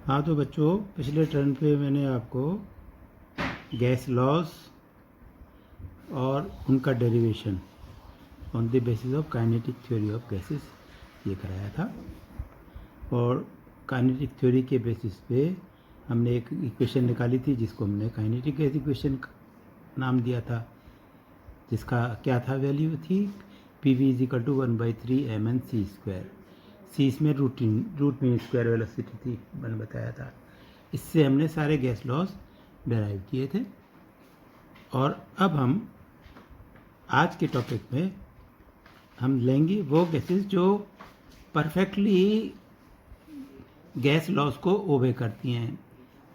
हाँ तो बच्चों, पिछले टर्न पे मैंने आपको गैस लॉस और उनका derivation on the basis of kinetic theory of gases ये कराया था। और काइनेटिक थ्योरी के बेसिस पे हमने एक इक्वेशन निकाली थी जिसको हमने काइनेटिक गैस इक्वेशन नाम दिया था, जिसका क्या था, वैल्यू थी P V is equal to 1/3 mn c²। C इसमें रूट मीन स्क्वायर वेलोसिटी थी, मैंने बताया था। इससे हमने सारे गैस लॉस डेराइव किए थे। और अब हम आज के टॉपिक में हम लेंगे वो गैसेस जो परफेक्टली गैस लॉस को ओबे करती हैं,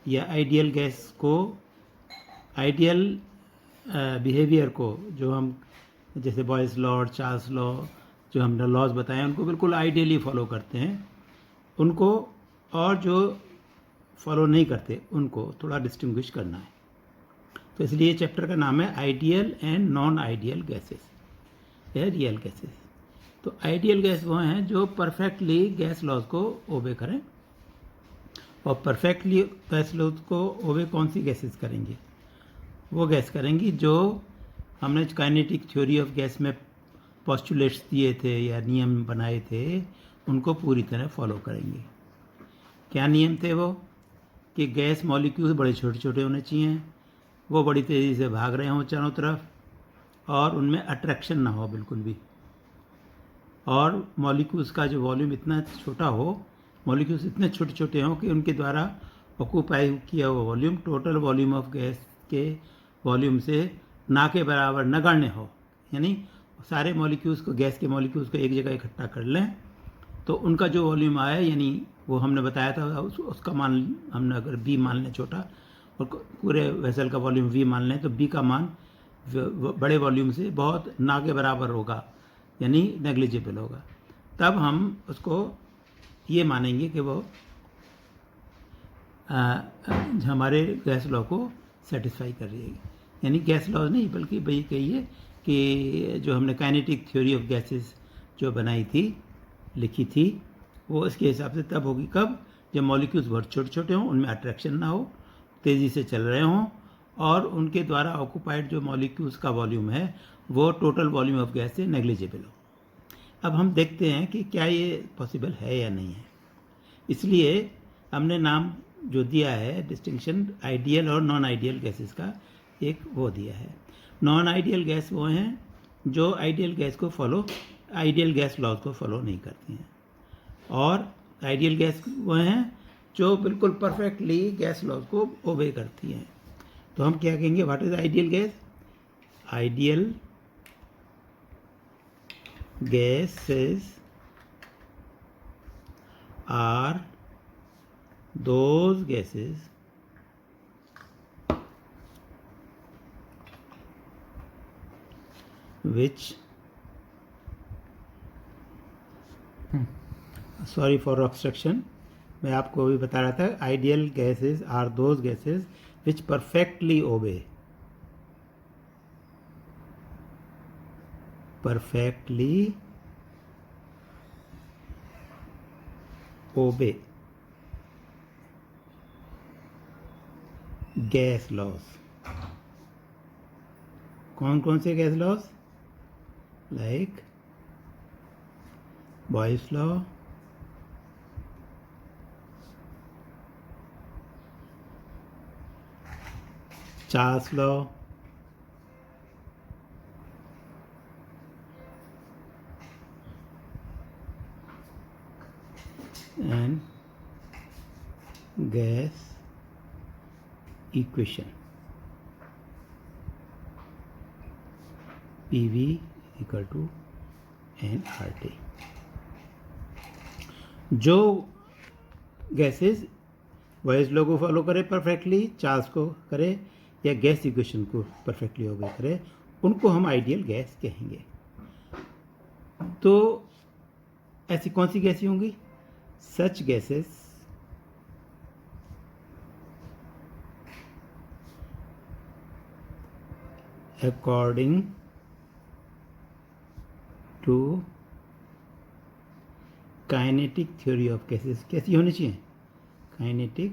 या आइडियल गैस को, आइडियल बिहेवियर को, जो हम जैसे बॉयज़ लॉ और चार्ल्स लॉ जो हमने लॉज बताए उनको बिल्कुल आइडियली फॉलो करते हैं उनको, और जो फॉलो नहीं करते उनको थोड़ा डिस्टिंग्विश करना है। तो इसलिए चैप्टर का नाम है ideal and non ideal gases या रियल गैसेस। तो आइडियल गैस वो हैं जो परफेक्टली गैस लॉज को ओबे करें, और परफेक्टली गैस लॉज को ओबे कौन सी गैसेस करेंगी? वो गैस करेंगी जो हमने काइनेटिक थ्योरी ऑफ गैस में पोस्टुलेट्स दिए थे या नियम बनाए थे, उनको पूरी तरह फॉलो करेंगे। क्या नियम थे वो? कि गैस मॉलिक्यूल बड़े छोटे छोटे होने चाहिए, वो बड़ी तेज़ी से भाग रहे हों चारों तरफ, और उनमें अट्रैक्शन ना हो बिल्कुल भी, और मॉलिक्यूल्स का जो वॉल्यूम इतना छोटा हो, मॉलिक्यूल्स इतने छोटे छोटे हों कि उनके द्वारा ऑक्यूपाई किया हुआ volume total volume of gas के वॉल्यूम से ना के बराबर नगण्य हो। यानी सारे मॉलिक्यूल्स को, गैस के मॉलिक्यूल्स को एक जगह इकट्ठा कर लें तो उनका जो वॉल्यूम आया, यानी वो हमने बताया था उसका मान हमने अगर बी मान लें छोटा, और पूरे वेसल का वॉल्यूम वी मान लें, तो बी का मान बड़े वॉल्यूम से बहुत ना के बराबर होगा, यानी नेग्लिजिबल होगा। तब हम उसको ये मानेंगे कि वो हमारे गैस लॉ को सेटिस्फाई कर रही है। यानी गैस लॉ नहीं, बल्कि भाई कहिए कि जो हमने काइनेटिक थ्योरी ऑफ गैसेस जो बनाई थी, लिखी थी, वो इसके हिसाब से तब होगी कब? जब मॉलिक्यूल्स बहुत छोटे छोटे हों, उनमें अट्रैक्शन ना हो, तेज़ी से चल रहे हों, और उनके द्वारा ऑक्यूपाइड जो मॉलिक्यूल्स का वॉल्यूम है वो टोटल वॉल्यूम ऑफ गैस से नेग्लिजिबल हो। अब हम देखते हैं कि क्या ये पॉसिबल है या नहीं है। इसलिए हमने नाम जो दिया है डिस्टिंक्शन आइडियल और नॉन आइडियल गैसेस का, एक वो दिया है। नॉन आइडियल गैस वो हैं जो आइडियल गैस को फॉलो, आइडियल गैस लॉज को फॉलो नहीं करती हैं, और आइडियल गैस वो हैं जो बिल्कुल परफेक्टली गैस लॉज को ओबे करती हैं। तो हम क्या कहेंगे, what is ideal gas? Ideal gases are those gases which, sorry for obstruction, मैं आपको अभी बता रहा था, ideal gases are those gases which perfectly obey, perfectly obey gas laws. कौन कौन से gas laws? Like Boyle's law, Charles law, and gas equation PV equal to nRT। जो गैसेस बॉयज लॉ को फॉलो करे परफेक्टली, चार्ल्स को करे, या gas equation को परफेक्टली ओबे करे, उनको हम आइडियल गैस कहेंगे। तो ऐसी कौन सी गैसें होंगी? Such gases according to kinetic theory of gases कैसी होनी चाहिए? kinetic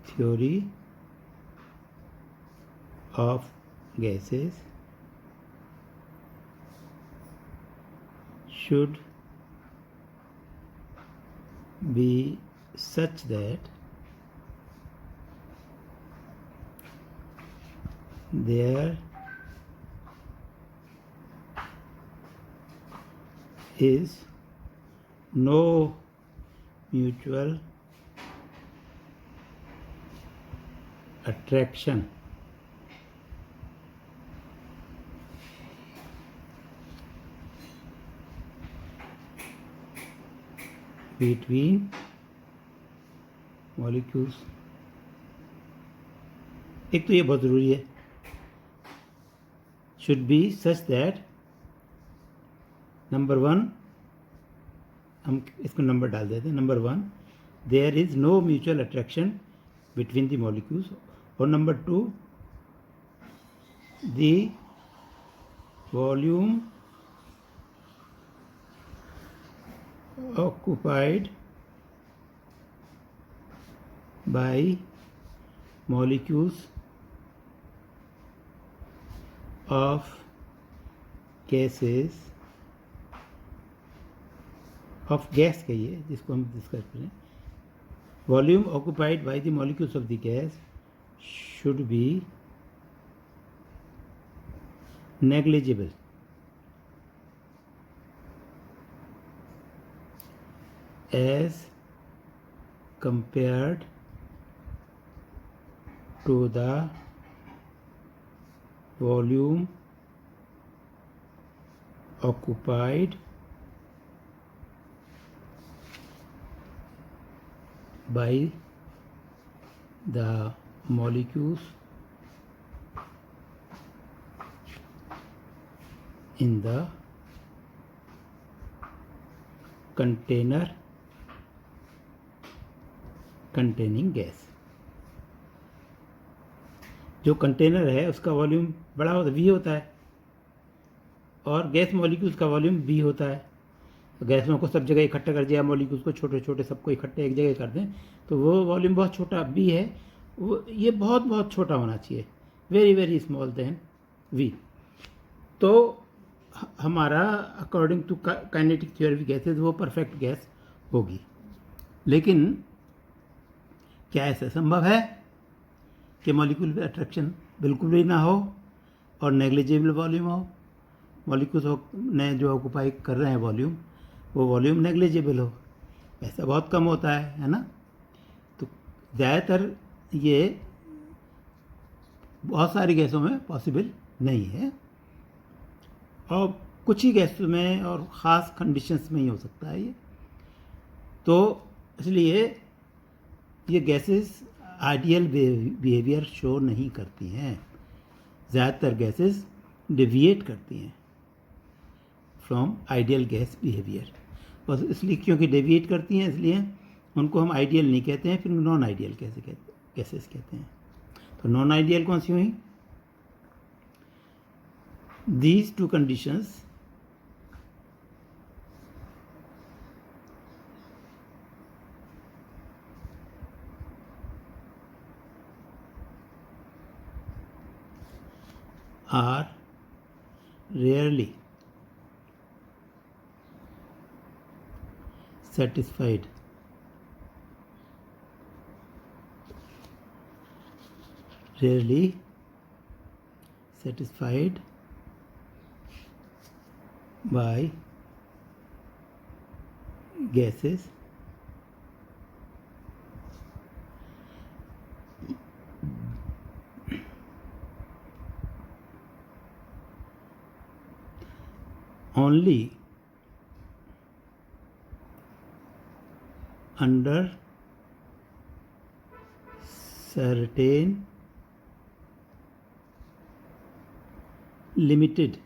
theory of gases should be such that there is no mutual attraction between molecules. एक तो ये बहुत ज़रूरी है, should be such that number 1, हम इसको नंबर डाल देते हैं, number 1 there is no mutual attraction between the molecules, और number 2 the volume occupied by molecules of gases of gas कहिए जिसको हम डिस्कस करें, volume occupied by the molecules of the gas should be negligible as compared to the volume occupied by the molecules in the container containing gas. जो container है उसका volume बड़ा होता है, V होता है, और गैस मॉलिक्यूल्स का वॉल्यूम B होता है। तो गैसों को सब जगह इकट्ठा कर दिया, मॉलिक्यूल्स को छोटे छोटे सबको इकट्ठे एक जगह कर दें तो वो वॉल्यूम बहुत छोटा B है, वो ये बहुत बहुत छोटा होना चाहिए, very very small than V। तो हमारा according to kinetic theory of gases वो परफेक्ट गैस होगी। लेकिन क्या ऐसा संभव है कि मॉलिक्यूल में अट्रैक्शन बिल्कुल भी ना हो और नेग्लिजिबल वॉल्यूम हो? मॉलिक्यूल्स ने जो ऑक्यूपाई कर रहे हैं वॉल्यूम, वो वॉल्यूम नेग्लिजिबल हो? ऐसा बहुत कम होता है ना। तो ज़्यादातर ये बहुत सारी गैसों में पॉसिबल नहीं है, और कुछ ही गैसों में और ख़ास कंडीशंस में ही हो सकता है ये। तो इसलिए ये गैसेस आइडियल बिहेवियर शो नहीं करती हैं। ज़्यादातर गैसेस डेविएट करती हैं फ्रॉम आइडियल गैस बिहेवियर, बस इसलिए क्योंकि डेविएट करती हैं इसलिए उनको हम आइडियल नहीं कहते हैं, फिर नॉन आइडियल गैसेस कहते हैं। तो नॉन आइडियल कौन सी हुई? These two conditions are rarely satisfied by gases only under certain limited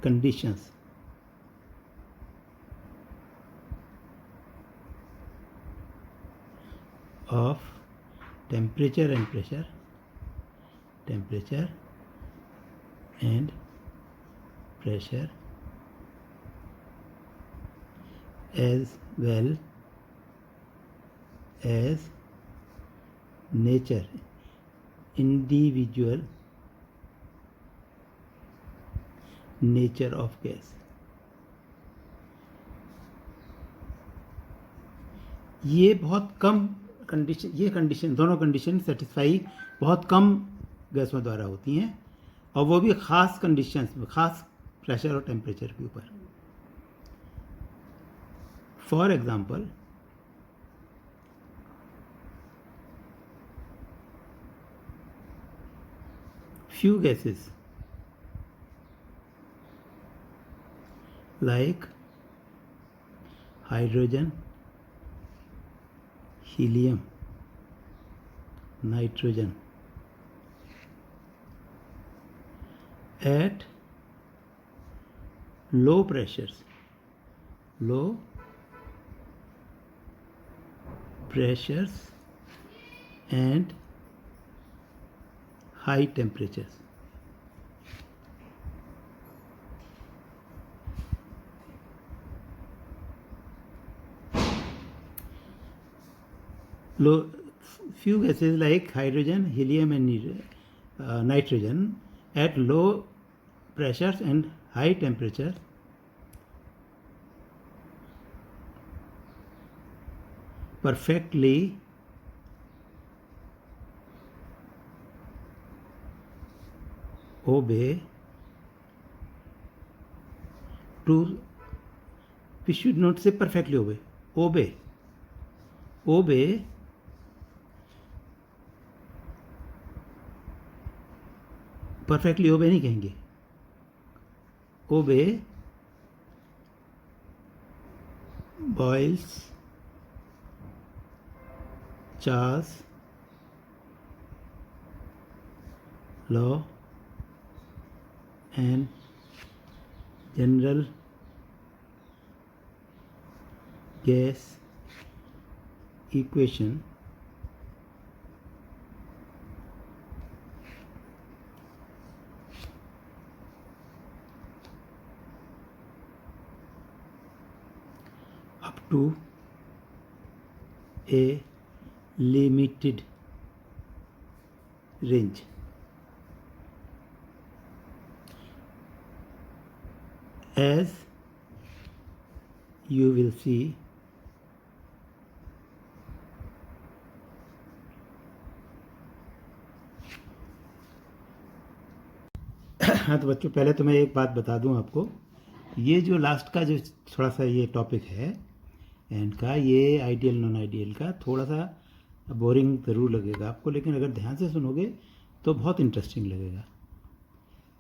conditions of temperature and pressure, temperature and pressure as well as nature, individual nature of gas. ये बहुत कम condition, ये condition, दोनों condition satisfy बहुत कम गैसों द्वारा होती हैं, और वो भी ख़ास कंडीशंस में, ख़ास प्रेशर और टेम्परेचर के ऊपर. For example, few gases like hydrogen, helium, nitrogen at low pressures and high temperatures. Few gases like hydrogen, helium and nitrogen at low pressures and high temperature perfectly obey to, we should not say perfectly obey perfectly obey नहीं कहेंगे, obey Boyle's Charles law and general gas equation up to a limited range. As you will see, हाँ, तो बच्चों पहले तो मैं एक बात बता दूं आपको, ये जो लास्ट का जो थोड़ा सा ये टॉपिक है एंड का, ये आइडियल नॉन आइडियल का, थोड़ा सा बोरिंग ज़रूर लगेगा आपको, लेकिन अगर ध्यान से सुनोगे तो बहुत इंटरेस्टिंग लगेगा.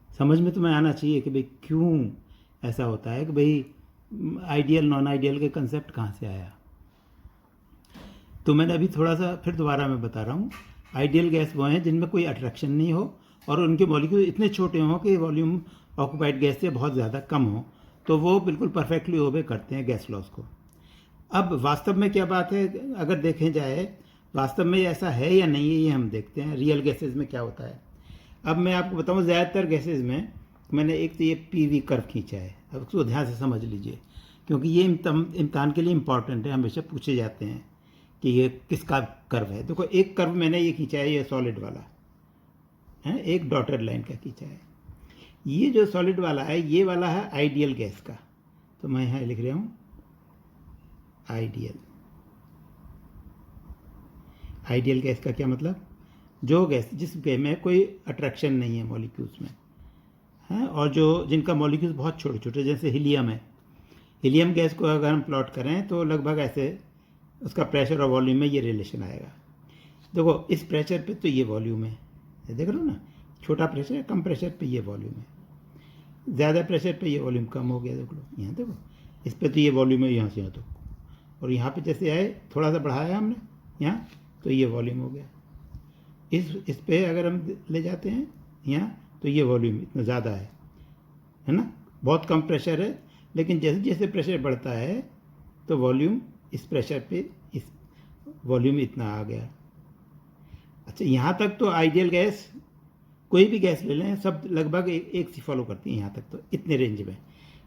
समझ में तुम्हें आना चाहिए कि भाई क्यों ऐसा होता है, कि भाई आइडियल नॉन आइडियल के कंसेप्ट कहाँ से आया. तो मैंने अभी थोड़ा सा फिर दोबारा मैं बता रहा हूँ, आइडियल गैस वो हैं जिनमें कोई अट्रैक्शन नहीं हो और उनके मॉलिक्यूल इतने छोटे हों कि वॉल्यूम ऑक्यूपाइड गैस से बहुत ज़्यादा कम हो, तो वो बिल्कुल परफेक्टली ओबे करते हैं गैस लॉज को. अब वास्तव में क्या बात है, अगर देखें जाए वास्तव में ऐसा है या नहीं है, ये हम देखते हैं रियल गैसेज में क्या होता है. अब मैं आपको बताऊं, ज़्यादातर गैसेज में मैंने एक तो ये पीवी कर्व खींचा है, अब उसको ध्यान से समझ लीजिए, क्योंकि ये इम्तहान के लिए इम्पॉर्टेंट है, हमेशा पूछे जाते हैं कि ये किसका कर्व है. देखो एक कर्व मैंने ये खींचा है, ये सॉलिड वाला है, एक डॉटेड लाइन का खींचा है. ये जो सॉलिड वाला है, ये वाला है आइडियल गैस का, तो मैं यहाँ लिख रहा हूँ आइडियल गैस का क्या मतलब, जो गैस जिस गैस में कोई अट्रैक्शन नहीं है मॉलिक्यूल्स में, हैं, और जो जिनका मॉलिक्यूल्स बहुत छोटे छोटे, जैसे हीलियम है. हीलियम गैस को अगर हम प्लॉट करें तो लगभग ऐसे उसका प्रेशर और वॉल्यूम में ये रिलेशन आएगा. देखो इस प्रेशर पे तो ये वॉल्यूम है, देख रहे हो ना, छोटा प्रेशर है, कम प्रेशर पे ये वॉल्यूम है, ज़्यादा प्रेशर पे ये वॉल्यूम कम हो गया. देख लो यहाँ, देखो इस पे तो ये वॉल्यूम है यहाँ से यहाँ तक, और यहाँ पे जैसे आए थोड़ा सा बढ़ाया हमने यहाँ, तो ये वॉल्यूम हो गया. इस पे अगर हम ले जाते हैं यहाँ, तो ये वॉल्यूम इतना ज़्यादा है ना, बहुत कम प्रेशर है, लेकिन जैसे जैसे प्रेशर बढ़ता है तो वॉल्यूम इस प्रेशर पे इस वॉल्यूम इतना आ गया. अच्छा, यहाँ तक तो आइडियल गैस, कोई भी गैस ले लें, सब लगभग एक सी फॉलो करती है यहाँ तक, तो इतने रेंज में,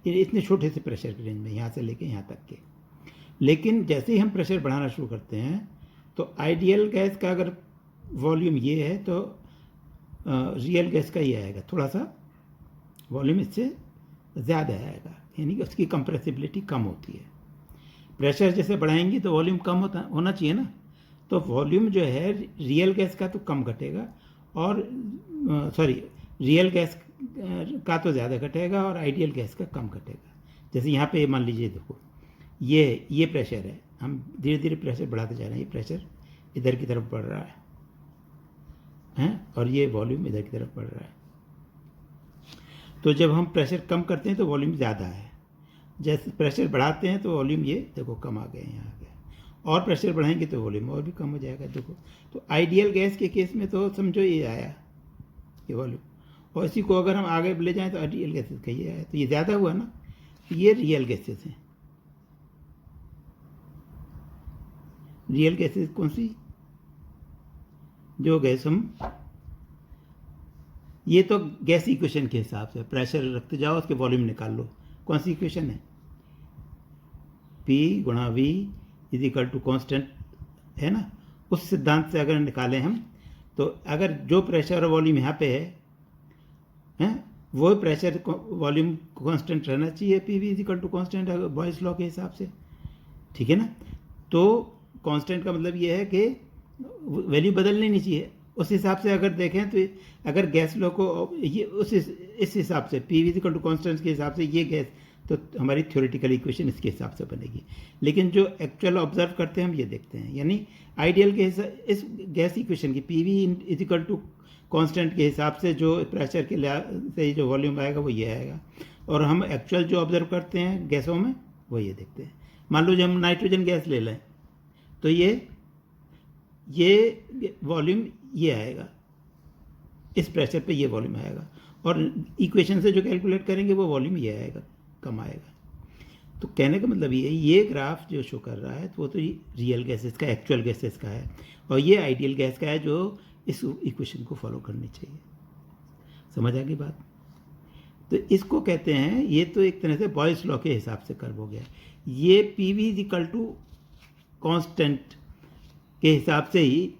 ये इतने छोटे से प्रेशर के रेंज में, यहाँ से लेके यहाँ तक के. लेकिन जैसे ही हम प्रेशर बढ़ाना शुरू करते हैं तो आइडियल गैस का अगर वॉल्यूम ये है तो रियल गैस का ये आएगा, थोड़ा सा वॉल्यूम इससे ज़्यादा आएगा, यानी कि उसकी कंप्रेसिबिलिटी कम होती है। प्रेशर जैसे बढ़ाएंगे तो वॉल्यूम कम होना चाहिए ना, तो वॉल्यूम जो है रियल गैस का तो कम घटेगा और रियल गैस का तो ज़्यादा घटेगा और आइडियल गैस का कम घटेगा। जैसे यहाँ पे मान लीजिए, देखो ये प्रेशर है, हम धीरे धीरे प्रेशर बढ़ाते जा रहे हैं, ये प्रेशर इधर की तरफ बढ़ रहा है और ये वॉल्यूम इधर की तरफ बढ़ रहा है। तो जब हम प्रेशर कम करते हैं तो वॉल्यूम ज़्यादा है, जैसे प्रेशर बढ़ाते हैं तो वॉल्यूम ये देखो कम आ गए, यहाँ आ गया, और प्रेशर बढ़ाएंगे तो वॉल्यूम और भी कम हो जाएगा। देखो, तो आइडियल गैस के केस में तो समझो ये आया ये वॉल्यूम, और इसी को अगर हम आगे ले जाएं तो आइडियल गैसेस का ये आया, तो ये ज़्यादा हुआ ना, तो ये रियल गैसेस हैं। रियल गैसेस कौन सी? जो गैस हम, ये तो गैस इक्वेशन के हिसाब से प्रेशर रखते जाओ, उसके वॉल्यूम निकाल लो। कौन सी इक्वेशन है? P गुणा V is equal to constant है ना, उस सिद्धांत से अगर निकालें हम, तो अगर जो प्रेशर और वॉल्यूम यहाँ पे है वो प्रेशर वॉल्यूम कांस्टेंट रहना चाहिए, P V is equal to constant Boyle's law के हिसाब से, ठीक है ना। तो कांस्टेंट का मतलब ये है कि वैल्यू बदलनी नहीं चाहिए। उस हिसाब से अगर देखें तो अगर गैस लॉ को ये इस हिसाब से P V is equal to constant के हिसाब से ये गैस, तो हमारी थ्योरेटिकल इक्वेशन इसके हिसाब से बनेगी। लेकिन जो एक्चुअल ऑब्जर्व करते हैं हम ये देखते हैं, यानी आइडियल के हिसाब इस गैस इक्वेशन की P V is equal to constant के हिसाब से जो प्रेशर के से जो वॉल्यूम आएगा वो ये आएगा, और हम एक्चुअल जो ऑब्जर्व करते हैं गैसों में वो ये देखते हैं। मान लो जब हम नाइट्रोजन गैस ले लें तो ये वॉल्यूम ये आएगा, इस प्रेशर पे ये वॉल्यूम आएगा, और इक्वेशन से जो कैलकुलेट करेंगे वो वॉल्यूम ये आएगा, कम आएगा। तो कहने का मतलब ये ग्राफ जो शो कर रहा है तो वो तो रियल गैसेस का, एक्चुअल गैसेस का है, और ये आइडियल गैस का है जो इस इक्वेशन को फॉलो करनी चाहिए। समझ आ गई बात? तो इसको कहते हैं, ये तो एक तरह से बॉयस लॉ के हिसाब से कर्व हो गया। ये P V is equal to constant के हिसाब से ही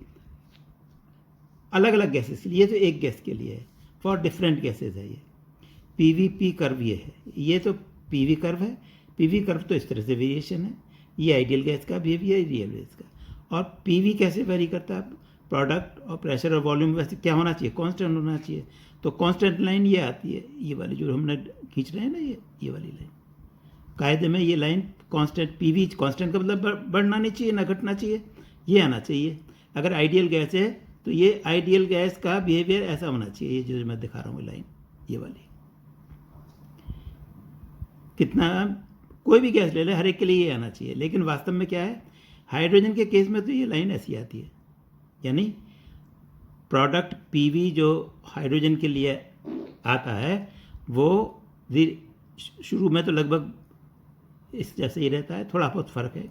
अलग अलग गैसेस के लिए, ये तो एक गैस के लिए है, फॉर डिफरेंट गैसेस है ये पी कर्व। ये है, ये तो पी वी कर्व है। पी वी कर्व तो इस तरह से वेरिएशन है, ये आइडियल गैस का बिहेवियर है, रियल गैस का। और पी वी कैसे वेरी करता है? प्रोडक्ट और प्रेशर और वॉल्यूम वैसे क्या होना चाहिए? कांस्टेंट होना चाहिए। तो कांस्टेंट लाइन ये आती है, ये वाली जो हमने खींच रहे हैं ना, ये वाली लाइन, कायदे में ये line constant P V, constant का मतलब बढ़ना नहीं चाहिए ना घटना चाहिए, ये आना चाहिए। अगर आइडियल गैस है तो ये आइडियल गैस का बिहेवियर ऐसा होना चाहिए, ये जो मैं दिखा रहा हूँ लाइन, ये वाली। कितना, कोई भी गैस ले ले, हर एक के लिए ये आना चाहिए। लेकिन वास्तव में क्या है, हाइड्रोजन के केस में तो ये लाइन ऐसी आती है, यानी प्रोडक्ट पी वी जो हाइड्रोजन के लिए आता है वो शुरू में तो लगभग इस जैसे ही रहता है, थोड़ा बहुत फर्क है,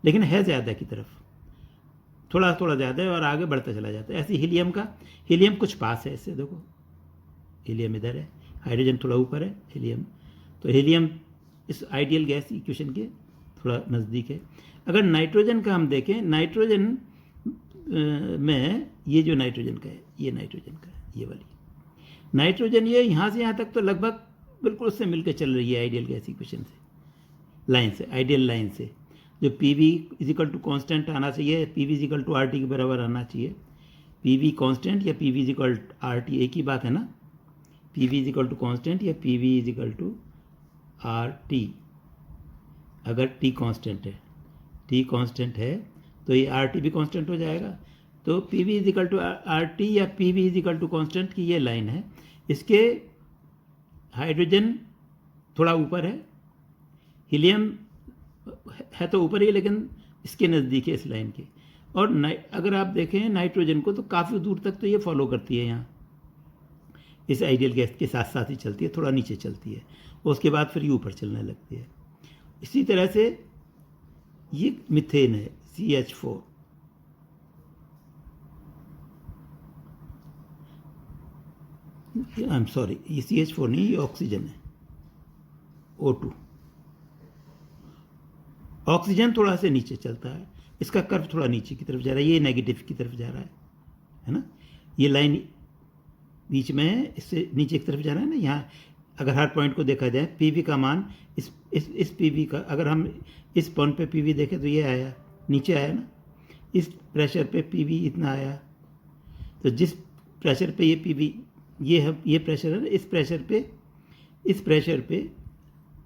लेकिन है ज़्यादा की तरफ, थोड़ा थोड़ा ज़्यादा है और आगे बढ़ता चला जाता है। ऐसे हीलियम का, हीलियम कुछ पास है इससे, देखो हीलियम इधर है, हाइड्रोजन थोड़ा ऊपर है हीलियम, तो हीलियम इस आइडियल गैस इक्वेशन के थोड़ा नज़दीक है। अगर नाइट्रोजन का हम देखें, नाइट्रोजन में ये जो नाइट्रोजन का है, ये नाइट्रोजन का है, ये वाली नाइट्रोजन, ये यहाँ से यहाँ तक तो लगभग बिल्कुल उससे मिलकर चल रही है आइडियल गैस इक्वेशन से, लाइन से, आइडियल लाइन से। जो P V is equal to constant आना चाहिए, P V is equal to R T के बराबर आना चाहिए। पी वी कॉन्स्टेंट या P V is equal R T, एक ही बात है ना, P V is equal to constant या P V is equal to R T. अगर टी कांस्टेंट है, टी कांस्टेंट है तो ये आर टी भी कांस्टेंट हो जाएगा। तो P V is equal to R T या P V is equal to constant की ये लाइन है, इसके हाइड्रोजन थोड़ा ऊपर है, हीलियम है तो ऊपर ही, लेकिन इसके नज़दीक है इस लाइन के। और अगर आप देखें नाइट्रोजन को तो काफ़ी दूर तक तो ये फॉलो करती है, यहाँ इस आइडियल गैस के साथ साथ ही चलती है, थोड़ा नीचे चलती है, उसके बाद फिर ये ऊपर चलने लगती है। इसी तरह से ये मीथेन है, CH4, आई एम सॉरी, ये CH4 नहीं, ये ऑक्सीजन है, O2। ऑक्सीजन थोड़ा से नीचे चलता है, इसका कर्व थोड़ा नीचे की तरफ जा रहा है, ये नेगेटिव की तरफ जा रहा है ना। ये लाइन बीच में है, इससे नीचे की तरफ जा रहा है ना। यहाँ अगर हर पॉइंट को देखा जाए, पीवी का मान इस पीवी का, अगर हम इस पॉइंट पे पीवी देखें तो ये आया, नीचे आया ना। इस प्रेशर पे पीवी इतना आया, तो जिस प्रेशर पे ये पीवी, ये प्रेशर है ना, इस प्रेशर पे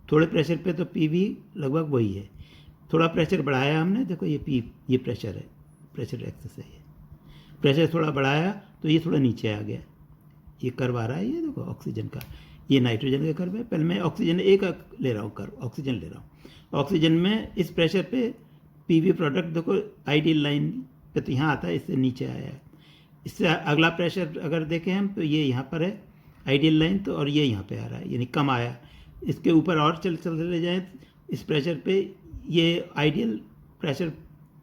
थोड़े प्रेशर पे तो पीवी लगभग वही है। थोड़ा प्रेशर बढ़ाया हमने, देखो ये प्रेशर है, प्रेशर एक्सेस है। ये प्रेशर थोड़ा बढ़ाया तो ये थोड़ा नीचे आ गया, ये कर्व आ रहा है, ये देखो ऑक्सीजन का, ये नाइट्रोजन का कर्व है। पहले मैं ऑक्सीजन एक ले रहा हूँ कर्व, ऑक्सीजन ले रहा हूँ। ऑक्सीजन में इस प्रेशर पे पीवी प्रोडक्ट देखो आइडियल लाइन पे तो यहाँ आता है, इससे नीचे आया है। इससे अगला प्रेशर अगर देखें हम तो ये यहाँ पर है आइडियल लाइन, तो और ये यहाँ पे आ रहा है, यानी कम आया। इसके ऊपर और चले जाएँ इस प्रेशर पे, ये आइडियल प्रेशर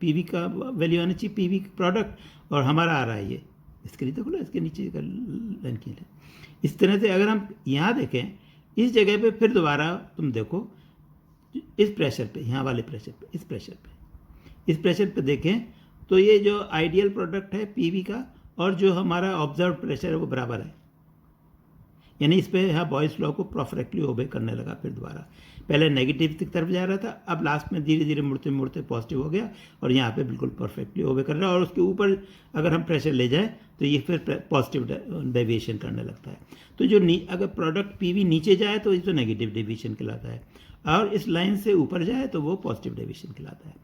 पीवी का वैल्यू आना चाहिए, पीवी प्रोडक्ट, और हमारा आ रहा है ये इसके लिए, देखो ना इसके नीचे का लाइन की है। इस तरह से अगर हम यहाँ देखें इस जगह पे, फिर दोबारा तुम देखो इस प्रेशर पे, यहाँ वाले प्रेशर पे, इस प्रेशर पे देखें तो ये जो आइडियल प्रोडक्ट है पीवी का और जो हमारा ऑब्जर्व प्रेशर है वो बराबर है, यानी इस पे यहाँ बॉयल्स लॉ को परफेक्टली ओबे करने लगा। फिर दोबारा पहले नेगेटिव की तरफ जा रहा था, अब लास्ट में धीरे धीरे मुड़ते मुड़ते पॉजिटिव हो गया और यहाँ पे बिल्कुल परफेक्टली ओबे कर रहा है। और उसके ऊपर अगर हम प्रेशर ले जाएं तो ये फिर पॉजिटिव डेविएशन करने लगता है। तो जो अगर प्रोडक्ट पीवी नीचे जाए तो ये तो नेगेटिव डेविएशन कहलाता है, और इस लाइन से ऊपर जाए तो वो पॉजिटिव डेविएशन कहलाता है।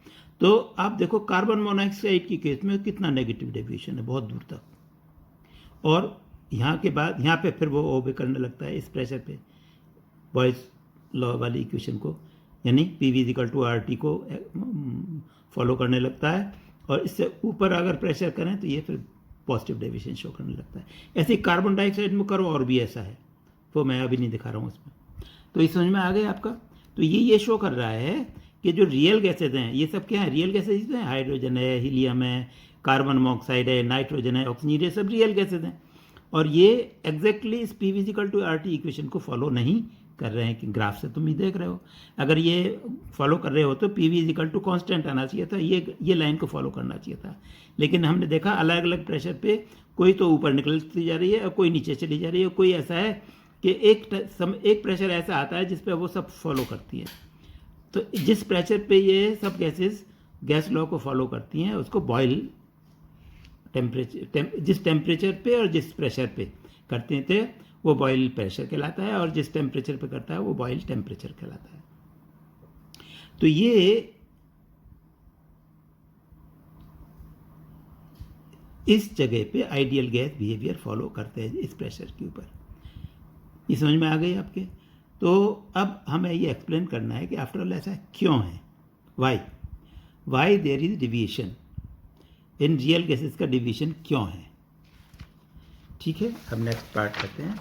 तो आप देखो कार्बन मोनोऑक्साइड की केस में कितना नेगेटिव डेविएशन है, बहुत दूर तक, और यहाँ के बाद यहाँ पे फिर वो ओबे करने लगता है इस प्रेशर पे बॉयल्स लॉ वाली इक्वेशन को, यानी पी वी = RT को फॉलो करने लगता है। और इससे ऊपर अगर प्रेशर करें तो ये फिर पॉजिटिव डेविएशन शो करने लगता है। ऐसे कार्बन डाइऑक्साइड में करो और भी ऐसा है, वो मैं अभी नहीं दिखा रहा हूँ इसमें। तो ये समझ में आ गया आपका। तो ये शो कर रहा है कि जो रियल गैसेज हैं ये सब क्या है, रियल गैसेज हैं, हाइड्रोजन है, हीलियम है, कार्बन मोनोऑक्साइड है, नाइट्रोजन है, ऑक्सीजन, ये सब रियल गैसेज हैं। और ये एग्जैक्टली इस पी वी = RT इक्वेशन को फॉलो नहीं कर रहे हैं कि ग्राफ से तुम ही देख रहे हो। अगर ये फॉलो कर रहे हो तो पी वी = कांस्टेंट आना चाहिए था, ये लाइन को फॉलो करना चाहिए था। लेकिन हमने देखा अलग अलग प्रेशर पे कोई तो ऊपर निकलती जा रही है और कोई नीचे चली जा रही है। कोई ऐसा है कि एक प्रेशर ऐसा आता है जिस पे वो सब फॉलो करती है। तो जिस प्रेशर पे ये सब गैस लॉ को फॉलो करती हैं उसको बॉयल टेम्परेचर, जिस टेम्परेचर पे और जिस प्रेशर पे करते थे वो बॉयल प्रेशर कहलाता है, और जिस टेम्परेचर पे करता है वो बॉयल टेम्परेचर कहलाता है। तो ये इस जगह पे आइडियल गैस बिहेवियर फॉलो करते हैं इस प्रेशर के ऊपर। ये समझ में आ गई आपके। तो अब हमें ये एक्सप्लेन करना है कि आफ्टर ऑल ऐसा क्यों है, why there is deviation in real gases का डिवीजन क्यों है। ठीक है, अब नेक्स्ट पार्ट करते हैं।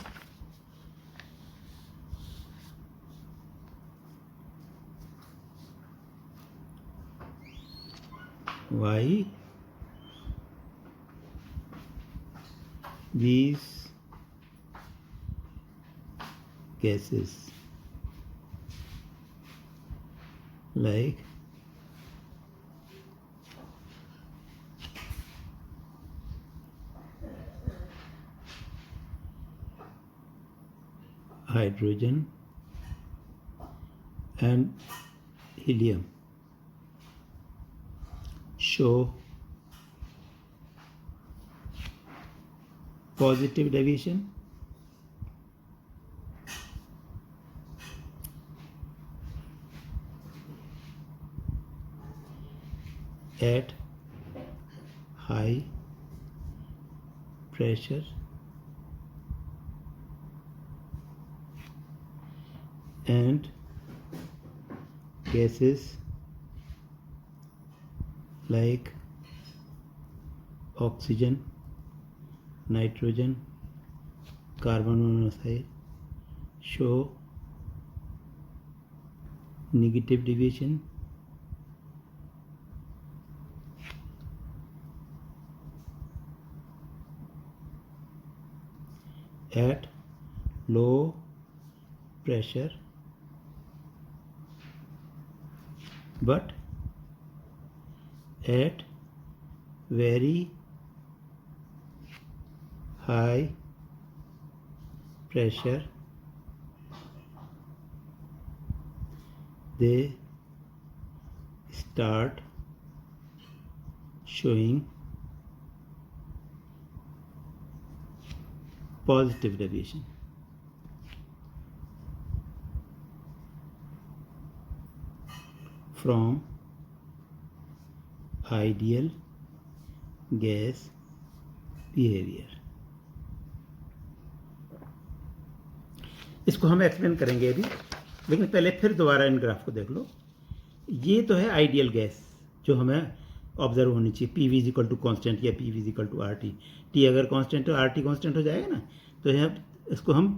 Why these gases like hydrogen and helium show positive deviation at high pressure and gases like oxygen, nitrogen, carbon monoxide show negative deviation at low pressure but at very high pressure they start showing positive deviation. From ideal gas behavior. इसको हम explain करेंगे अभी, लेकिन पहले फिर दोबारा इन graph को देख लो। ये तो है आइडियल गैस जो हमें ऑब्जर्व होनी चाहिए, P V is equal to constant या P V is equal to R T. T अगर कांस्टेंट हो, आर टी कॉन्स्टेंट हो जाएगा ना, तो यह इसको हम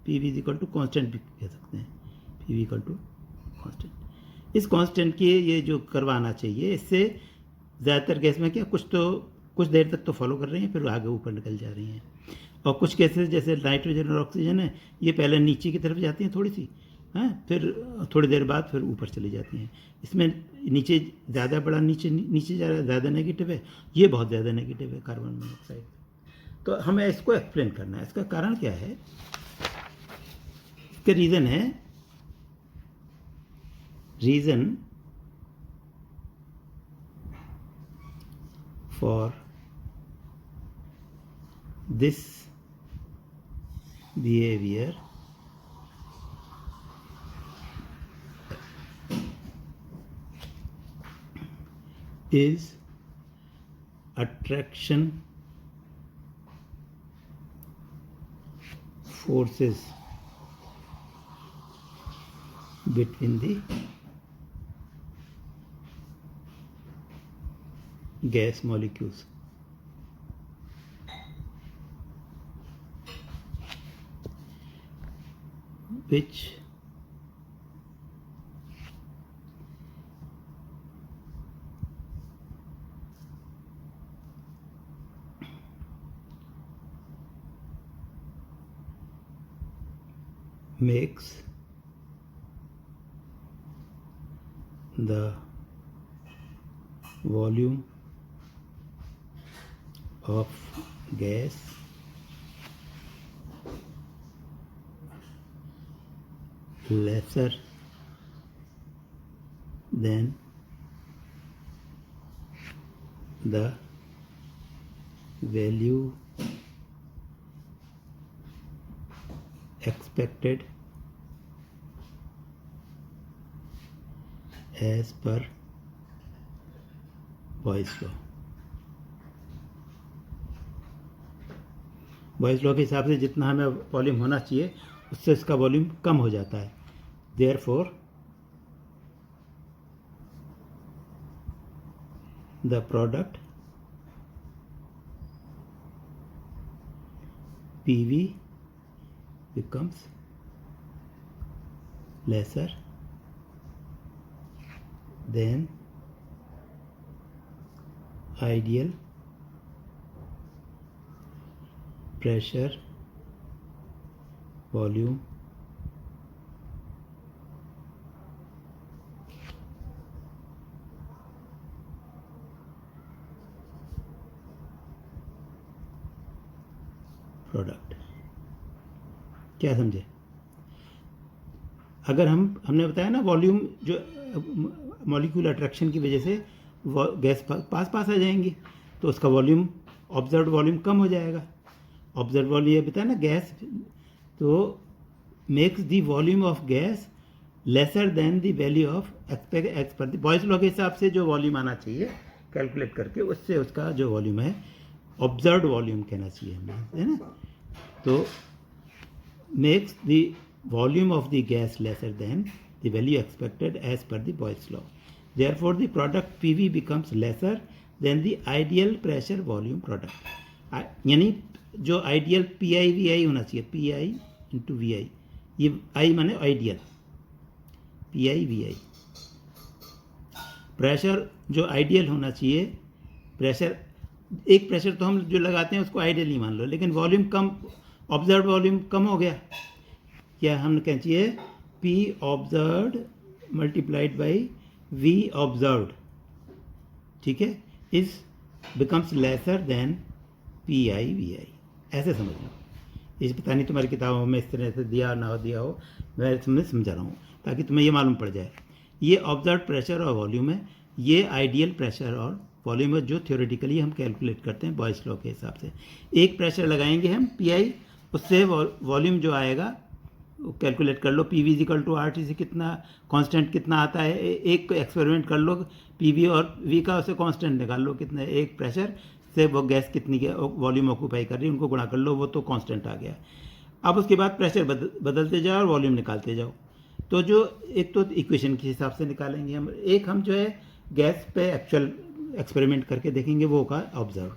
P V is equal to constant भी कह सकते हैं, P V equal to constant. इस कांस्टेंट की ये जो करवाना चाहिए, इससे ज़्यादातर गैस में क्या कुछ देर तक तो फॉलो कर रही हैं, फिर आगे ऊपर निकल जा रही हैं। और कुछ केसेस जैसे नाइट्रोजन और ऑक्सीजन है, ये पहले नीचे की तरफ जाती हैं थोड़ी सी, हैं, फिर थोड़ी देर बाद फिर ऊपर चली जाती हैं। इसमें नीचे ज़्यादा बड़ा नीचे जा रहा है, ज़्यादा नेगेटिव है, ये बहुत ज़्यादा नेगेटिव है कार्बन मोनोऑक्साइड। तो हमें इसको एक्सप्लेन करना है, इसका कारण क्या है, इसका रीज़न है, reason for this behavior is attraction forces between the gas molecules. Which makes the volume of gas lesser than the value expected as per Boyle's law. Boyle's law के हिसाब से जितना हमें वॉल्यूम होना चाहिए, उससे इसका वॉल्यूम कम हो जाता है। Therefore the product P V becomes lesser then ideal pressure volume product. क्या समझे? अगर हमने बताया ना, वॉल्यूम जो मॉलिक्यूल अट्रैक्शन की वजह से गैस पास आ जाएंगी, तो उसका वॉल्यूम, ऑब्जर्व्ड वॉल्यूम कम हो जाएगा। ऑब्जर्व वॉल्यूम ये बताया ना, गैस तो makes the volume of gas lesser than the value of x पर। बॉयल्स लॉ के हिसाब से जो वॉल्यूम आना चाहिए कैलकुलेट करके, उससे उसका जो वॉल्यूम है ऑब्जर्व्ड वॉल्यूम कहना चाहिए हमें, है ना। तो makes the volume of the gas lesser than the value expected as per the Boyle's law. Therefore the product P V becomes lesser than the ideal pressure volume product. यानी जो ideal P I V I होना चाहिए, P I into V I, ये I माने ideal, P I V I. Pressure जो ideal होना चाहिए, pressure एक प्रेशर तो हम जो लगाते हैं उसको आइडियल ही मान लो, लेकिन वॉल्यूम कम, ऑब्जर्व वॉल्यूम कम हो गया, क्या हम कहना चाहिए P observed multiplied by V observed, ठीक है, is becomes lesser than P I V I, ऐसे समझ लो। इस पता नहीं तुम्हारी किताबों में इस तरह से दिया ना दिया हो, मैं तुम्हें समझा रहा हूँ ताकि तुम्हें ये मालूम पड़ जाए। ये ऑब्जर्व प्रेशर और वॉल्यूम है, ये आइडियल प्रेशर और वॉल्यूम है जो थ्योरेटिकली हम कैलकुलेट करते हैं बॉयस लॉ के हिसाब से। एक प्रेशर लगाएंगे हम पी आई, उससे वॉल्यूम जो आएगा कैलकुलेट कर लो। P V is equal to R T से कितना कांस्टेंट कितना आता है, एक एक्सपेरिमेंट कर लो पी वी और वी का, उससे कांस्टेंट निकाल लो कितना, एक प्रेशर से वो गैस कितनी वॉल्यूम ऑक्यूपाई कर रही है उनको गुणा कर लो, वो तो कांस्टेंट आ गया। अब उसके बाद प्रेशर बदलते जाओ और वॉल्यूम निकालते जाओ। तो जो एक तो इक्वेशन के हिसाब से निकालेंगे हम, एक हम जो है गैस पे एक्चुअल एक्सपेरिमेंट करके देखेंगे, वो होगा ऑब्जर्व।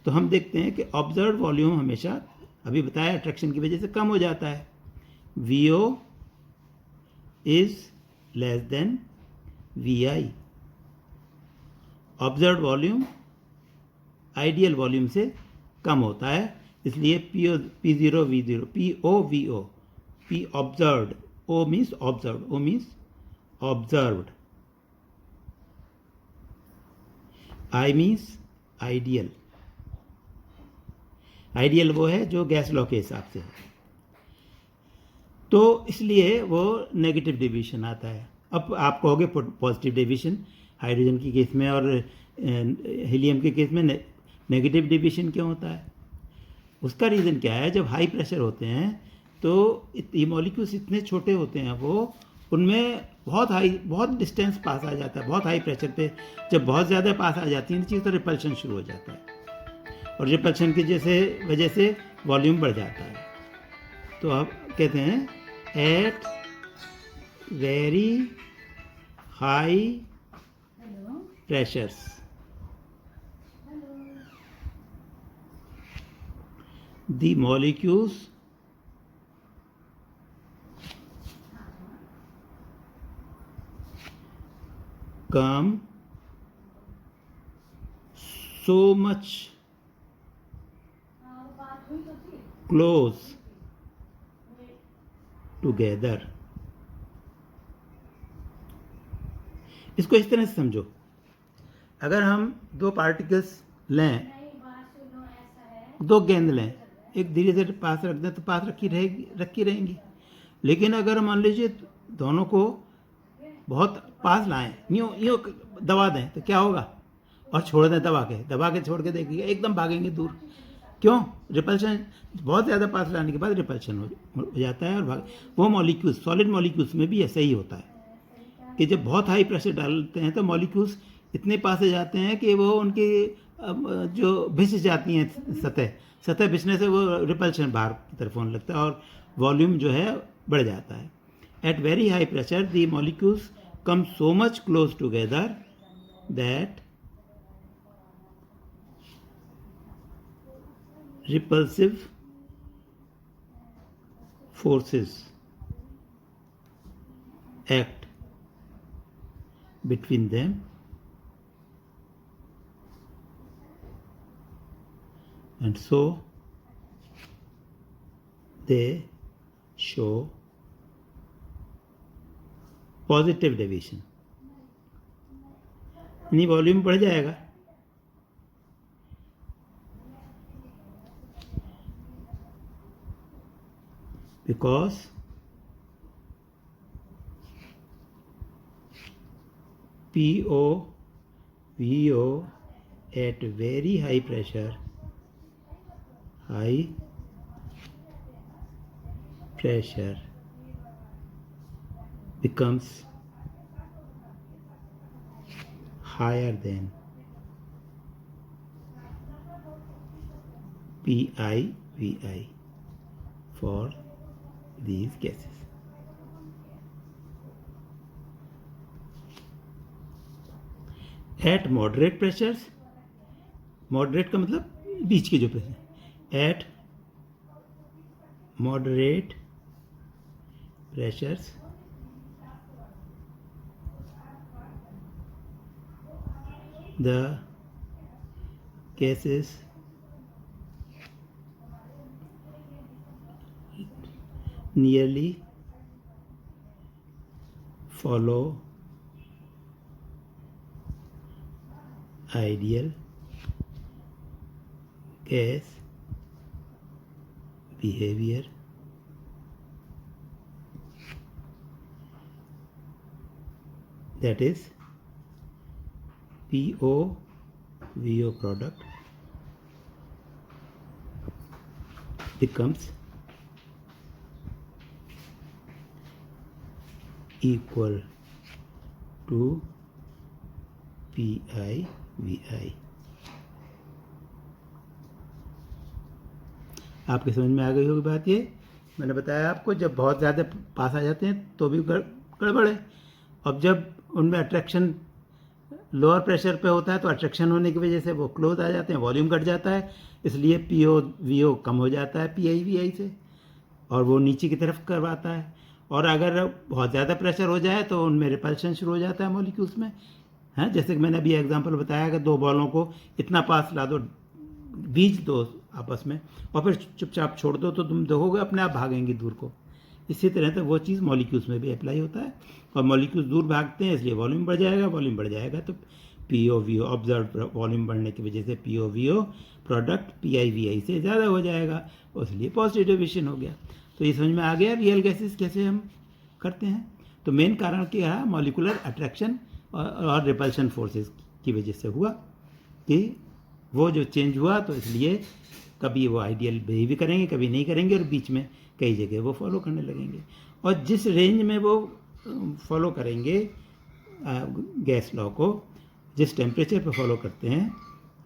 तो हम देखते हैं कि ऑब्जर्व वॉल्यूम हमेशा, अभी बताया, अट्रैक्शन की वजह से कम हो जाता है। VO is less than VI। Observe volume ideal volume से कम होता है, इसलिए P0 V0, PO VO, P observed, O means observed, O means observed, I means ideal. Ideal वो है जो गैस लॉ के हिसाब से है, तो इसलिए वो नेगेटिव डेविएशन आता है। अब आप कहोगे पॉजिटिव डेविएशन हाइड्रोजन की केस में और हीलियम के केस में नेगेटिव डेविएशन क्यों होता है? उसका रीज़न क्या है, जब हाई प्रेशर होते हैं तो ये मॉलिक्यूल्स इतने छोटे होते हैं, वो उनमें बहुत डिस्टेंस पास आ जाता है। बहुत हाई प्रेशर पे जब बहुत ज़्यादा पास आ जाती है चीज़, तो रिपल्शन शुरू हो जाता है, और रिपल्शन की वजह से वॉल्यूम बढ़ जाता है। तो अब कहते हैं at very high pressures the molecules come so much close together। इसको इस तरह से समझो, अगर हम दो पार्टिकल्स लें, दो गेंद लें, एक धीरे धीरे पास रख दें तो पास रखी रहेंगी। लेकिन अगर मान लीजिए दोनों को बहुत पास लाएं, यूँ दबा दें तो क्या होगा, और छोड़ दें दबा के छोड़ के देखिए एकदम भागेंगे दूर। क्यों? रिपल्शन, बहुत ज़्यादा पास लाने के बाद रिपल्शन हो जाता है और वो मॉलिक्यूल्स, सॉलिड मॉलिक्यूल्स में भी ऐसा ही होता है कि जब बहुत हाई प्रेशर डालते हैं तो मॉलिक्यूल्स इतने पास हो जाते हैं कि वो उनकी जो भिस जाती हैं, सतह भिसने से वो रिपल्शन बाहर की तरफ होने लगता है और वॉल्यूम जो है बढ़ जाता है। At very high pressure the molecules come so much close together that repulsive forces act between them and so they show positive deviation, यानी वॉल्यूम बढ़ जाएगा। Because PO VO at very high pressure becomes higher than PI/VI for these gases। At moderate pressures, moderate का मतलब बीच के जो pressure, at moderate pressures the gases nearly follow ideal gas behavior that is PO/VO product becomes equal to PI/VI। आपके समझ में आ गई होगी बात। ये मैंने बताया आपको, जब बहुत ज़्यादा पास आ जाते हैं तो भी गड़बड़ है। अब जब उनमें अट्रैक्शन लोअर प्रेशर पे होता है तो अट्रैक्शन होने की वजह से वो क्लोज आ जाते हैं, वॉल्यूम घट जाता है, इसलिए PO/VO कम हो जाता है PI/VI से, और वो नीचे की तरफ करवाता है। और अगर बहुत ज़्यादा प्रेशर हो जाए तो उनमें रिपल्शन शुरू हो जाता है मॉलिक्यूल्स में, हैं। जैसे कि मैंने अभी एग्जांपल बताया कि दो बॉलों को इतना पास ला दो, बीज दो आपस में, और फिर चुपचाप छोड़ दो तो तुम देखोगे अपने आप भागेंगी दूर को। इसी तरह से वो चीज़ मॉलिक्यूल्स में भी अप्लाई होता है, और मॉलिक्यूल्स दूर भागते हैं इसलिए वॉल्यूम बढ़ जाएगा, वॉल्यूम बढ़ जाएगा तो PO/VO ऑब्जर्व वॉल्यूम बढ़ने की वजह से PO/VO प्रोडक्ट PI/VI से ज़्यादा हो जाएगा, इसलिए पॉजिटिव डेविएशन हो गया। तो ये समझ में आ गया रियल गैसेस कैसे हम करते हैं। तो मेन कारण क्या है, मॉलिकुलर अट्रैक्शन और रिपल्शन फोर्सेस की वजह से हुआ कि वो जो चेंज हुआ, तो इसलिए कभी वो आइडियल बिहेव करेंगे, कभी नहीं करेंगे, और बीच में कई जगह वो फॉलो करने लगेंगे। और जिस रेंज में वो फॉलो करेंगे गैस लॉ को, जिस टेम्परेचर पे फॉलो करते हैं,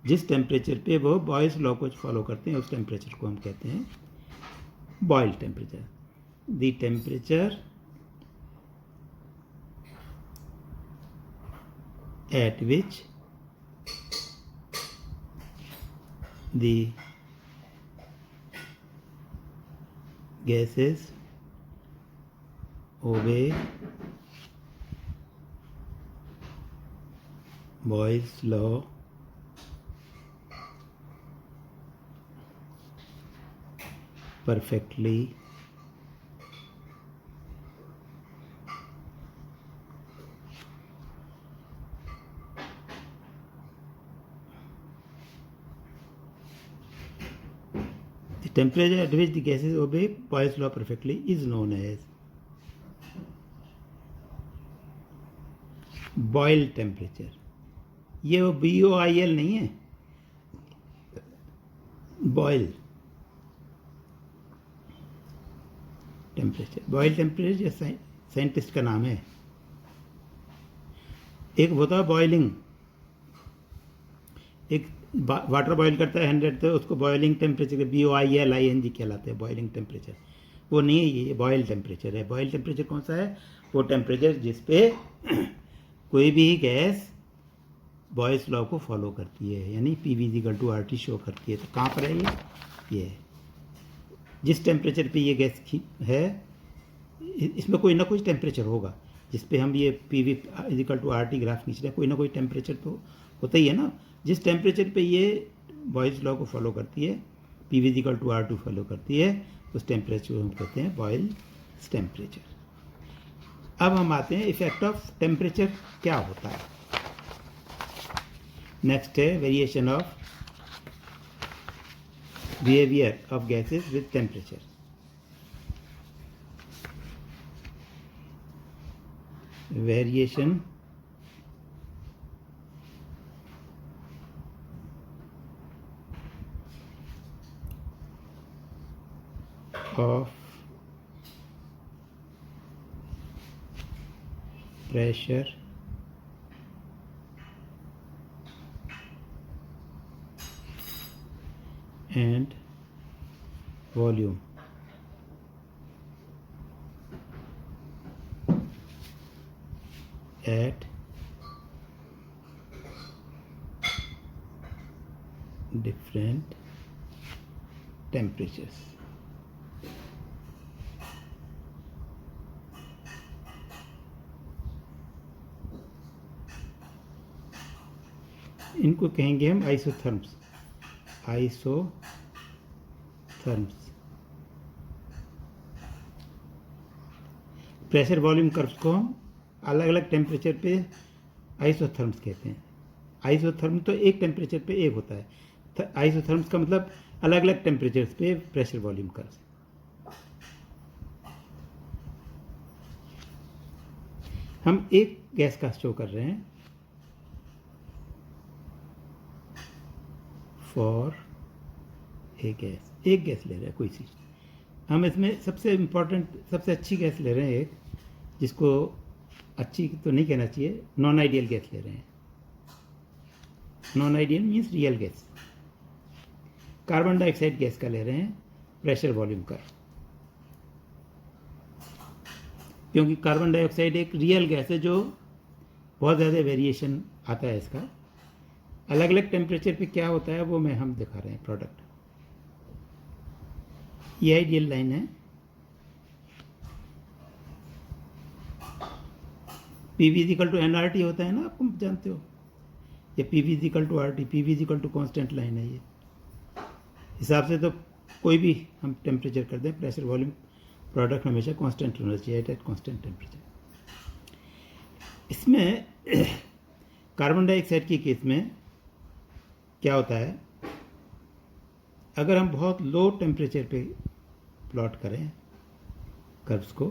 जिस टेम्परेचर पे वो बॉयल्स लॉ को फॉलो करते हैं, उस टेम्परेचर को हम कहते हैं Boyle temperature. The temperature at which the gases obey Boyle's law perfectly temperature at which the gases obey Boyle's law perfectly is known as boil temperature। ये वो BOIL नहीं है, Boyle temperature. Boyle temperature scientist का नाम है। एक होता है बॉइलिंग, एक वाटर बॉईल करता है 100, तो उसको बॉइलिंग टेम्परेचर BOILING कहलाते हैं, बॉइलिंग टेम्परेचर। वो नहीं है, ये बॉयल टेम्परेचर है। बॉयल टेम्परेचर कौन सा है, वो टेम्परेचर जिस पे कोई भी गैस बॉयल्स लॉ को फॉलो करती है, यानी PV=RT शो करती है। तो कहाँ पर है ये जिस टेम्परेचर पे ये गैस है, इसमें कोई ना कोई टेम्परेचर होगा जिस पे हम ये PV=RT ग्राफ खींच रहे हैं, कोई ना कोई टेम्परेचर तो होता ही है ना। जिस टेम्परेचर पे ये बॉयल्स लॉ को फॉलो करती है, PV=R2 फॉलो करती है, उस टेम्परेचर को हम कहते हैं बॉयल्स टेम्परेचर। अब हम आते हैं इफेक्ट ऑफ टेम्परेचर क्या होता है। नेक्स्ट है variation of behaviour of gases with temperature. Variation of pressure and volume at different temperatures। इनको कहेंगे हम आइसोथर्म्स। प्रेशर वॉल्यूम कर्व्स को हम अलग अलग टेम्परेचर पे आइसोथर्म्स कहते हैं। आइसोथर्म तो एक टेम्परेचर पे एक होता है, आइसोथर्म्स का मतलब अलग अलग टेम्परेचर्स पे प्रेशर वॉल्यूम कर्व। हम एक गैस का शो कर रहे हैं फॉर एक गैस ले रहे हैं कोई सी। हम इसमें सबसे इम्पोर्टेंट, सबसे अच्छी गैस ले रहे हैं एक, जिसको अच्छी तो नहीं कहना चाहिए, नॉन आइडियल गैस ले रहे हैं। Non ideal means real gas. Carbon dioxide gas का ले रहे हैं प्रेशर वॉल्यूम का, क्योंकि कार्बन डाइऑक्साइड एक रियल गैस है जो बहुत ज़्यादा वेरिएशन आता है इसका। अलग अलग टेम्परेचर पे क्या होता है वो हम दिखा रहे हैं प्रोडक्ट। ये आइडियल लाइन है। PV इक्वल टू NRT होता है ना, आपको जानते हो, ये PV equal to RT, PV equal to constant line है। ये हिसाब से तो कोई भी हम टेम्परेचर कर दें, प्रेशर वॉल्यूम प्रोडक्ट हमेशा कांस्टेंट होना चाहिए एट कांस्टेंट टेम्परेचर। इसमें कार्बन डाइऑक्साइड के केस में क्या होता है, अगर हम बहुत लो टेम्परेचर पे प्लॉट करें कर्व्स को,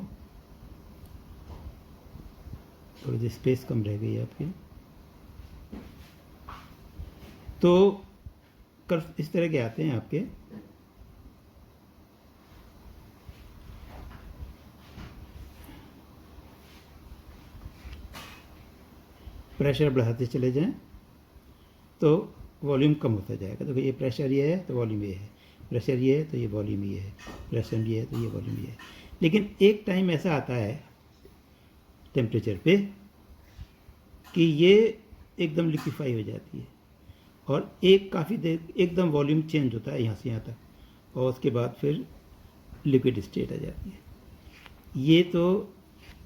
थोड़ी सी स्पेस कम रह गई है आपकी, तो कर्व इस तरह के आते हैं आपके। प्रेशर बढ़ाते चले जाएं तो वॉल्यूम कम होता जाएगा। देखो ये प्रेशर ये है तो वॉल्यूम ये है, प्रेशर ये है तो ये वॉल्यूम ये है, प्रेशर ये है तो ये वॉल्यूम ये है। लेकिन एक टाइम ऐसा आता है टेम्परेचर पे कि ये एकदम लिक्विफाई हो जाती है और एक काफ़ी देर एकदम वॉल्यूम चेंज होता है यहाँ से यहाँ तक, और उसके बाद फिर लिक्विड स्टेट आ जाती है। ये तो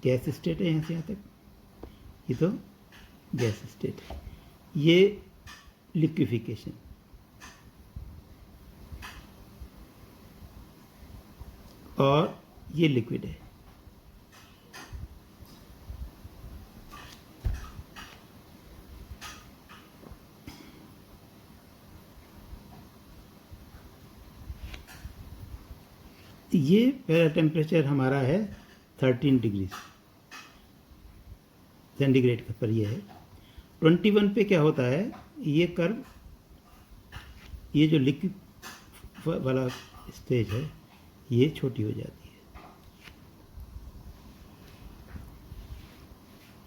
गैस स्टेट है यहाँ से यहाँ तक, ये तो गैस स्टेट है, ये लिक्विफिकेशन। और ये लिक्विड है। ये पहला टेम्परेचर हमारा है 13 डिग्री सेंटीग्रेड पर ये है। 21 पे क्या होता है, ये कर्व, ये जो लिक्विड वाला स्टेज है ये छोटी हो जाती है।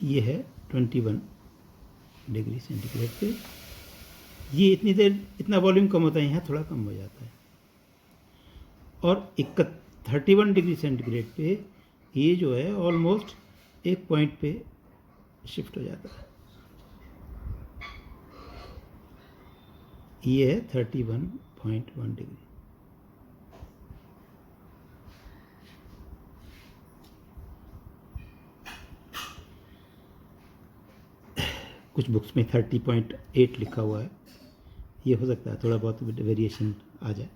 ये है 21 डिग्री सेंटीग्रेड पे, ये इतनी देर इतना वॉल्यूम कम होता है, यहाँ थोड़ा कम हो जाता है। और 31 डिग्री सेंटीग्रेड पे ये जो है ऑलमोस्ट एक पॉइंट पे शिफ्ट हो जाता है। ये है 31.1 डिग्री। कुछ बुक्स में 30.8 लिखा हुआ है, ये हो सकता है थोड़ा बहुत वेरिएशन आ जाए,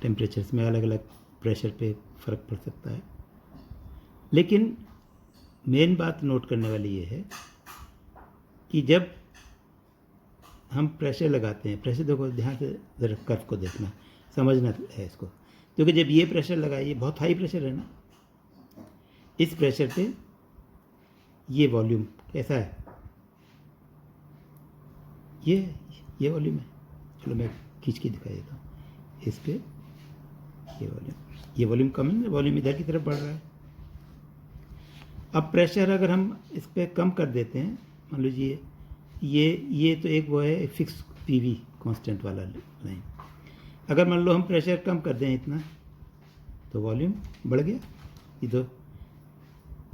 टेम्परेचर्स में अलग अलग प्रेशर पे फ़र्क पड़ सकता है। लेकिन मेन बात नोट करने वाली ये है कि जब हम प्रेशर लगाते हैं, प्रेशर देखो ध्यान से ज़रा कर्व को देखना, समझना है इसको, क्योंकि जब ये प्रेशर लगाए, ये बहुत हाई प्रेशर है ना, इस प्रेशर पे ये वॉल्यूम कैसा है, ये वॉल्यूम है। चलो मैं खींच के दिखा देता हूँ इस पे, ये वॉल्यूम कम है, वॉल्यूम इधर की तरफ बढ़ रहा है। अब प्रेशर अगर हम इस पर कम कर देते हैं, मान लीजिए ये तो एक वो है फिक्स PV कांस्टेंट वाला लाइन, अगर मान लो हम प्रेशर कम कर दें इतना तो वॉल्यूम बढ़ गया, ये तो,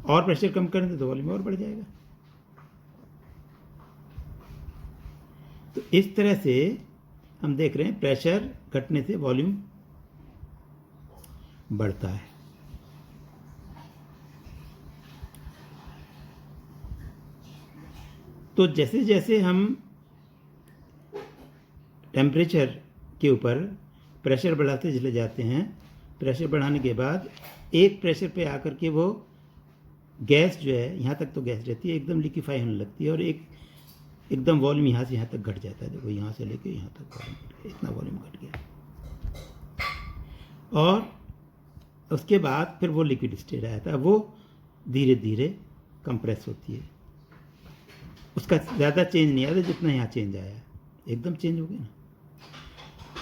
और प्रेशर कम कर दें तो वॉल्यूम और बढ़ जाएगा। तो इस तरह से हम देख रहे हैं प्रेशर घटने से वॉल्यूम बढ़ता है। तो जैसे जैसे हम टेम्परेचर के ऊपर प्रेशर बढ़ाते चले जाते हैं, प्रेशर बढ़ाने के बाद एक प्रेशर पे आकर के वो गैस जो है, यहाँ तक तो गैस रहती है, एकदम लिक्विफाई होने लगती है, और एक एकदम वॉल्यूम यहाँ से यहाँ तक घट जाता है। देखो यहाँ से लेके यहाँ तक वॉल्यूम घट गया, इतना वॉल्यूम घट गया। और उसके बाद फिर वो लिक्विड स्टेट आया था, वो धीरे धीरे कंप्रेस होती है। उसका ज़्यादा चेंज नहीं आता जितना यहाँ चेंज आया, एकदम चेंज हो गया ना।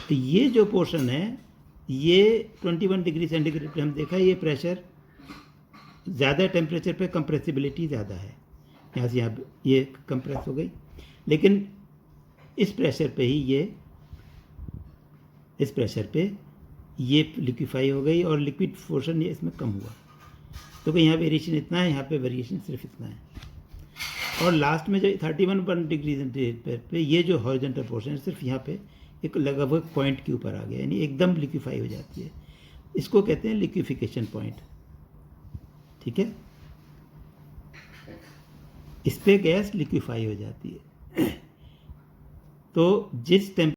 तो ये जो पोर्शन है, ये 21 डिग्री सेंटीग्रेड पे हम देखा, ये प्रेशर ज़्यादा टेम्परेचर पे कंप्रेसिबिलिटी ज़्यादा है, यहाँ से यहाँ ये कंप्रेस हो गई। लेकिन इस प्रेशर पे ही इस प्रेशर पे ये लिक्विफाई हो गई और लिक्विड पोर्शन ये इसमें कम हुआ। तो यहाँ वेरिएशन इतना है, यहाँ पे वेरिएशन सिर्फ इतना है। और लास्ट में जो 31 डिग्री सेंटीग्रेड पे ये जो हॉरिजॉन्टल पोर्शन है सिर्फ यहाँ पे एक लगभग पॉइंट के ऊपर आ गया, यानी एकदम लिक्विफाई हो जाती है। इसको कहते हैं लिक्विफिकेशन पॉइंट। ठीक है, इस पे गैस लिक्विफाई हो जाती है। तो जिस